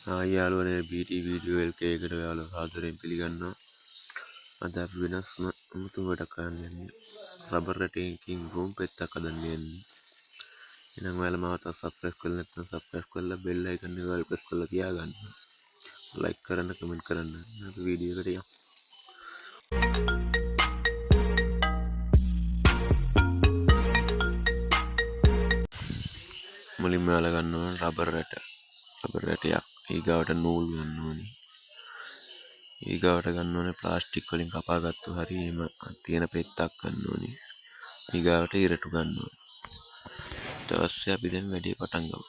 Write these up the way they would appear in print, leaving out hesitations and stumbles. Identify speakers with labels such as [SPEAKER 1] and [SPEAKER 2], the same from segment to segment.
[SPEAKER 1] යාළුවනේ BT video LK එකට ඔයාලව සාදරයෙන් පිළිගන්නවා. අද අපි වෙනස්ම අමුතු වැඩක් කරන්න යන්නේ. රබර් රැටයකින් රූම් පෙත්තක් හදන්න යන්නේ. එහෙනම් ඔයාලා මාව තාම සබ්ස්ක්‍රයිබ් කරලා නැත්නම් සබ්ස්ක්‍රයිබ් කරලා බෙල් අයිකන් එක ඔයාලා ප්‍රෙස් කරලා තියාගන්න. ලයික් කරන්න, කමෙන්ට් කරන්න. අපි වීඩියෝ එකට යමු. මුලින්ම ඔයාලා ගන්න ඕන රබර් රැටයක්. ඊගාවට නූල් ගන්න ඕනේ. ඊගාවට ගන්න ඕනේ ප්ලාස්ටික් වලින් කපාගත්තු හරි එහෙම තියෙන පෙත්තක් ගන්න ඕනේ. ඊගාවට ඉරටු ගන්න ඕනේ. ඊට පස්සේ අපි දැන් වැඩේ පටන් ගමු.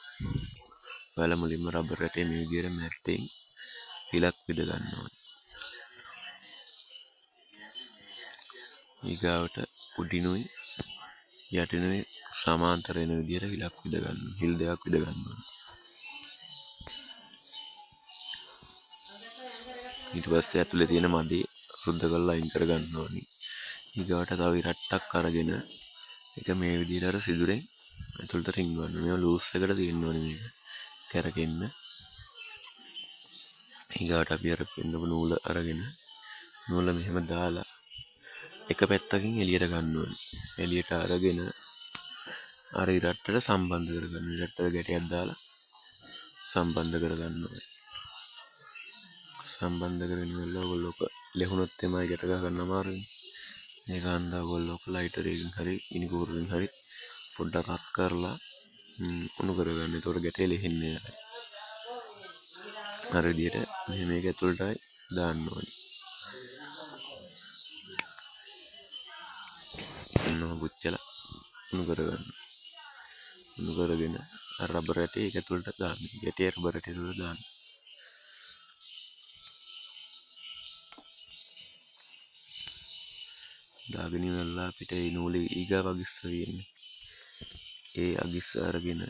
[SPEAKER 1] ඔයාලා මුලින්ම රබර් රැටේ මේ විදිහට මැට්ටෙන් පිලක් විද ගන්න ඕනේ. ඊගාවට උඩිනුයි යටිනුයි සමාන්තර වෙන විදිහට හිලක් විද ගන්න. හිල් දෙකක් විද ගන්න ඕනේ. ඊට පස්සේ ඇතුලේ තියෙන මදි සුද්ධ කරලා අයින් කර ගන්න ඕනේ. ඊගාවට තව ඉරට්ටක් අරගෙන ඒක මේ විදිහට අර සිදුරෙන් ඇතුළට රිංගවන්න. මේව ලූස් එකට තියෙන්න ඕනේ මේක. කැරකෙන්න. ඊගාවට අපි අර පෙන්නපු නූල අරගෙන නූල මෙහෙම දාලා එක පැත්තකින් එළියට ගන්න ඕනේ. එළියට අරගෙන අර ඉරට්ටට සම්බන්ධ කරගන්න. ඉරට්ටට ගැටයක් දාලා සම්බන්ධ කරගන්න ඕනේ. සම්බන්ධ කරගෙන ඉවරලා ඔයගොල්ලෝ ලෙහුනොත් එමය ගැට ගහ ගන්න අමාරුයි. මේක හන්දා ඔයගොල්ලෝ ලයිටරයකින් හරි ගිනි කූරකින් හරි පොඩ්ඩක් රත් කරලා උණු කරගන්න. ඒතකොට ගැටේ ලෙහෙන්නේ නැහැ. අර විදිහට මේක ඇතුළටයි දාන්න ඕනේ. ඔන්න පුච්චලා උණු කරගන්න. උණු කරගෙන අර රබර් රැටේ ඒක ඇතුළට දාන්න. ගැටේ රබර් රැටේ ඇතුළට දාන්න. දාගෙන ඉවරලා අපිට මේ නූලේ ඊගාව අගිස්ස තියෙන්නේ. ඒ අගිස්ස අරගෙන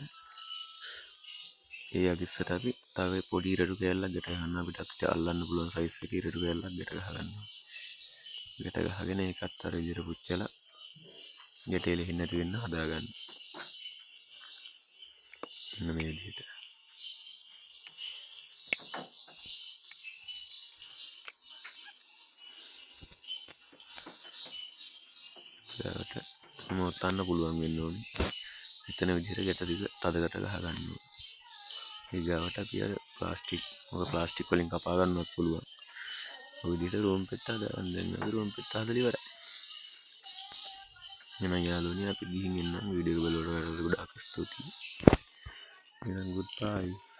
[SPEAKER 1] ඒ අගිස්සට අපි තව පොඩි ඉරටු කෑල්ලක් ගැට ගන්න. අපිට අල්ලන්න පුළුවන් සයිස් එකේ ඉරටු කෑල්ලක් ගැට ගහ ගන්නවා. ගැට ගහගෙන ඒකත් අර විදිහට පුච්චලා ගැටේ ලෙහෙන්නේ නැති වෙන්න හදා ගන්න. මෙන්න මේ විදිහට. ඊට මොතන්න පුළුවන් වෙන්න ඕනේ. එතන විදිහට ගැට දිග තදකට ගහ ගන්න ඕනේ. ඊගාවට අපි අර ප්ලාස්ටික් වලින් කපා ගන්නවත් පුළුවන්. ඔය විදිහට රූම් පෙත්ත හදාගන්න. දැන් අපි රූම් පෙත්ත හදලා ඉවරයි. එහෙනම් යාළුවනේ අපි ගිහින් එන්නම්. වීඩියෝ එක බලවට ගොඩාක් ස්තුතියි. එහෙනම් goodbye.